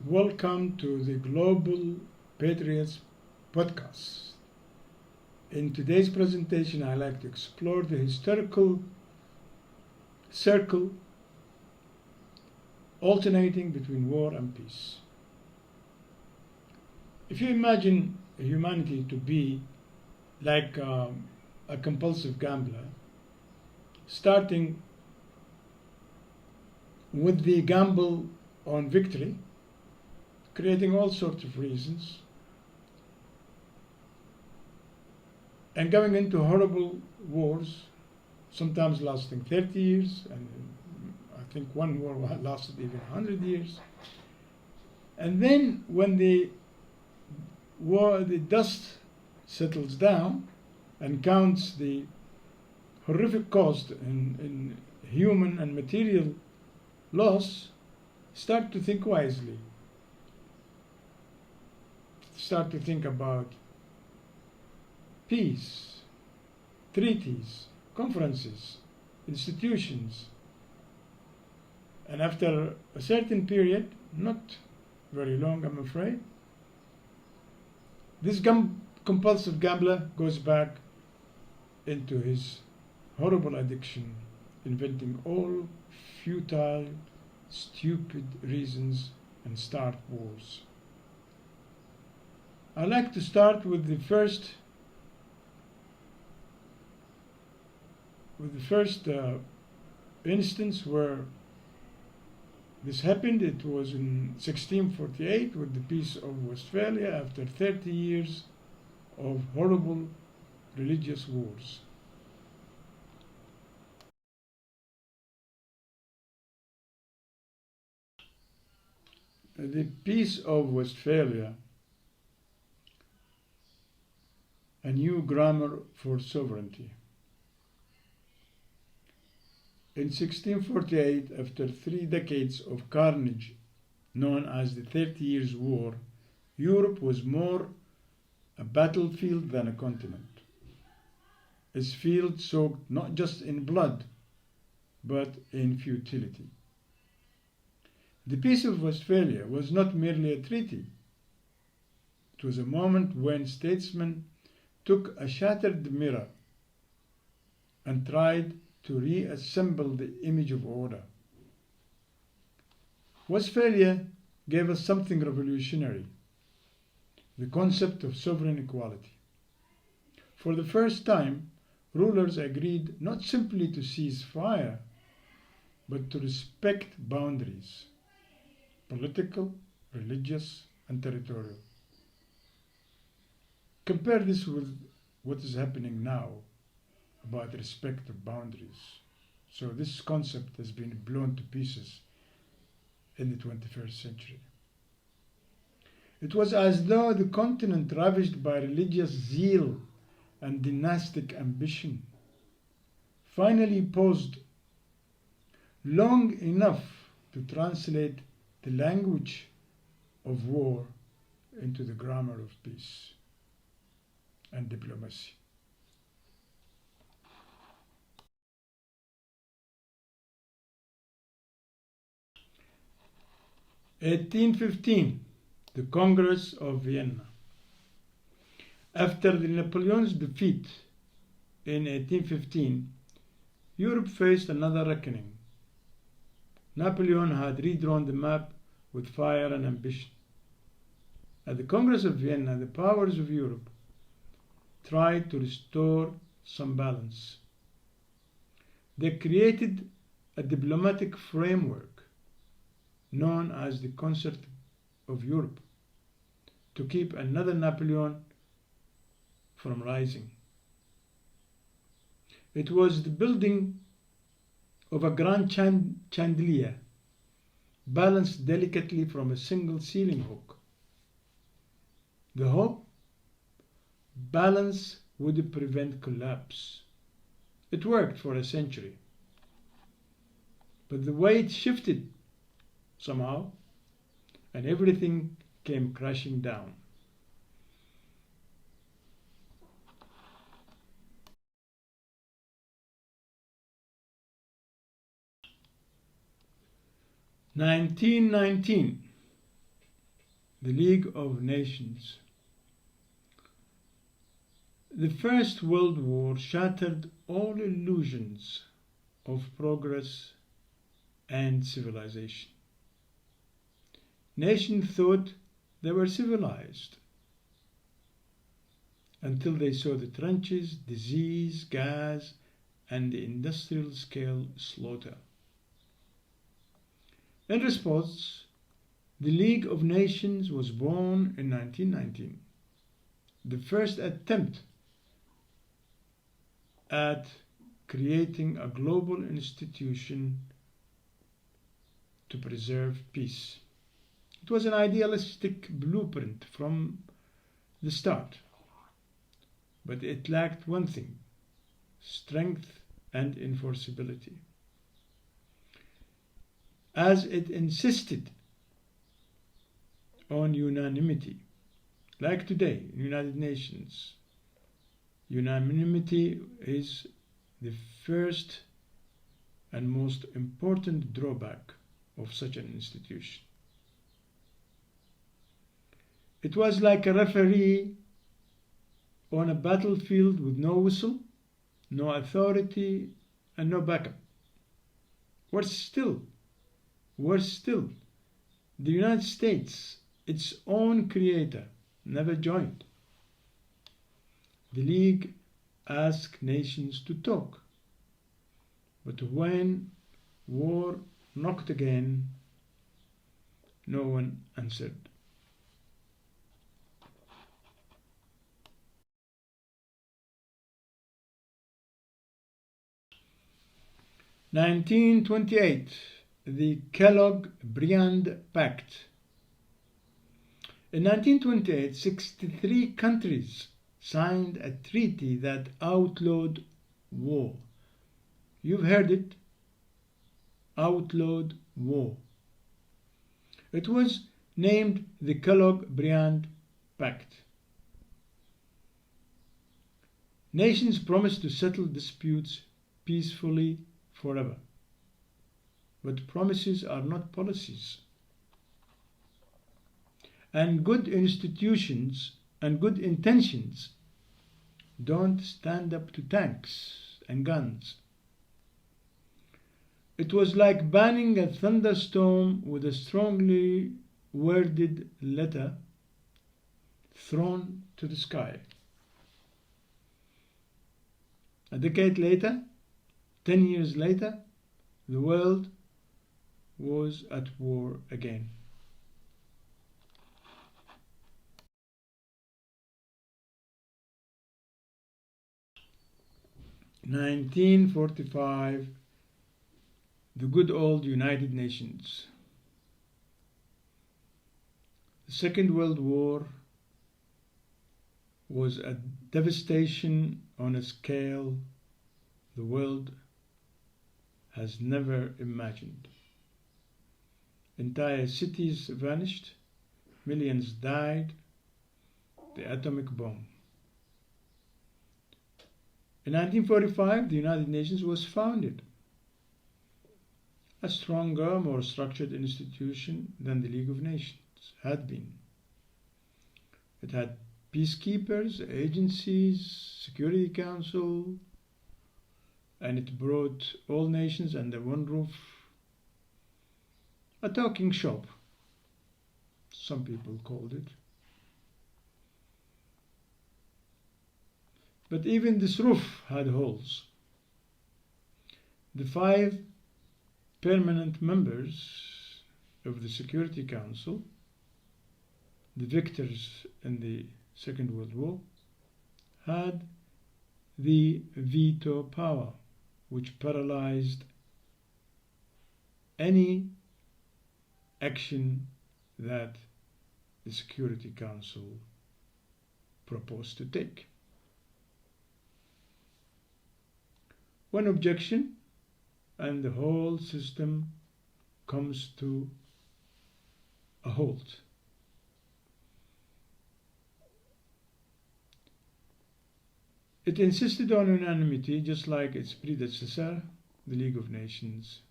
Welcome to the Global Patriots podcast. In today's presentation, I'd like to explore the historical circle alternating between war and peace. If you imagine humanity to be like a compulsive gambler, starting with the gamble on victory, creating all sorts of reasons, and going into horrible wars, sometimes lasting 30 years, and I think one war lasted even 100 years. And then when the dust settles down and counts the horrific cost in human and material loss, start to think wisely. Start to think about peace, treaties, conferences, institutions. And after a certain period, not very long I'm afraid, this compulsive gambler goes back into his horrible addiction, inventing all futile, stupid reasons and start wars. I'd like to start with the first instance where this happened. It was in 1648 with the Peace of Westphalia, after 30 years of horrible religious wars. The Peace of Westphalia, a new grammar for sovereignty. In 1648, after 3 decades of carnage known as the 30 Years' War, Europe was more a battlefield than a continent. Its field soaked not just in blood, but in futility. The Peace of Westphalia was not merely a treaty. It was a moment when statesmen took a shattered mirror and tried to reassemble the image of order. Westphalia gave us something revolutionary: the concept of sovereign equality. For the first time, rulers agreed not simply to cease fire, but to respect boundaries, political, religious, and territorial. Compare this with what is happening now about respect of boundaries. So this concept has been blown to pieces in the 21st century. It was as though the continent, ravaged by religious zeal and dynastic ambition, finally paused long enough to translate the language of war into the grammar of peace and diplomacy. In 1815, the Congress of Vienna. After the Napoleon's defeat in 1815, Europe faced another reckoning. Napoleon had redrawn the map with fire and ambition. At the Congress of Vienna, the powers of Europe tried to restore some balance. They created a diplomatic framework known as the Concert of Europe to keep another Napoleon from rising. It was the building of a grand chandelier balanced delicately from a single ceiling hook. The hope: balance would prevent collapse. It worked for a century. But the weight shifted somehow, and everything came crashing down. "1919, The League of Nations. The First World War shattered all illusions of progress and civilization. Nations thought they were civilized until they saw the trenches, disease, gas, and the industrial scale slaughter. In response, the League of Nations was born in 1919, the first attempt at creating a global institution to preserve peace. It was an idealistic blueprint from the start, but it lacked one thing: strength and enforceability. As it insisted on unanimity, like today in the United Nations, unanimity is the first and most important drawback of such an institution. It was like a referee on a battlefield with no whistle, no authority, and no backup. Worse still, the United States, its own creator, never joined. The League asked nations to talk, but when war knocked again, no one answered. In 1928, the KelloggBriand Pact. In 1928, 63 countries signed a treaty that outlawed war. You've heard it. Outlawed war. It was named the KelloggBriand Pact. Nations promised to settle disputes peacefully forever. But promises are not policies. And good institutions and good intentions don't stand up to tanks and guns. It was like banning a thunderstorm with a strongly worded letter thrown to the sky. A decade later, 10 years later, the world was at war again. In 1945, the good old United Nations. The Second World War was a devastation on a scale the world has never imagined. Entire cities vanished, millions died, the atomic bomb. In 1945, the United Nations was founded, a stronger, more structured institution than the League of Nations had been. It had peacekeepers, agencies, Security Council, and it brought all nations under one roof. A talking shop, some people called it. But even this roof had holes. The 5 permanent members of the Security Council, the victors in the Second World War, had the veto power, which paralyzed any action that the Security Council proposed to take. One objection, and the whole system comes to a halt. It insisted on unanimity, just like its predecessor, the League of Nations,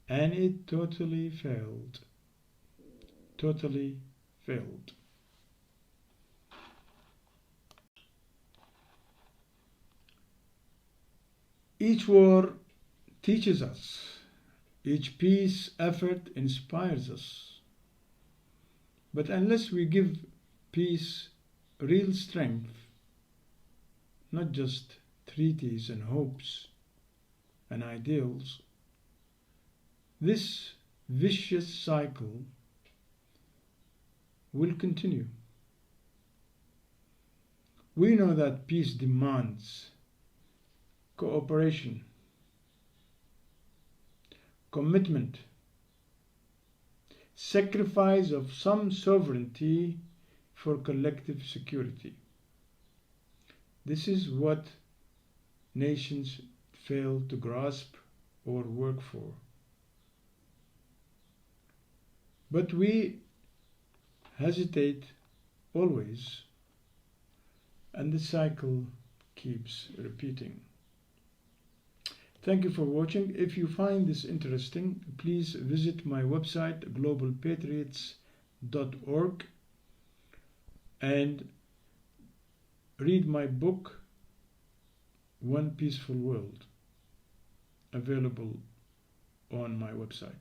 and it totally failed. Totally failed. Each war teaches us. Each peace effort inspires us. But unless we give peace real strength, not just treaties and hopes and ideals, this vicious cycle will continue. We know that peace demands cooperation, commitment, sacrifice of some sovereignty for collective security. This is what nations fail to grasp or work for. But we hesitate always, and the cycle keeps repeating. Thank you for watching. If you find this interesting, please visit my website globalpatriots.org and read my book One Peaceful World, available on my website.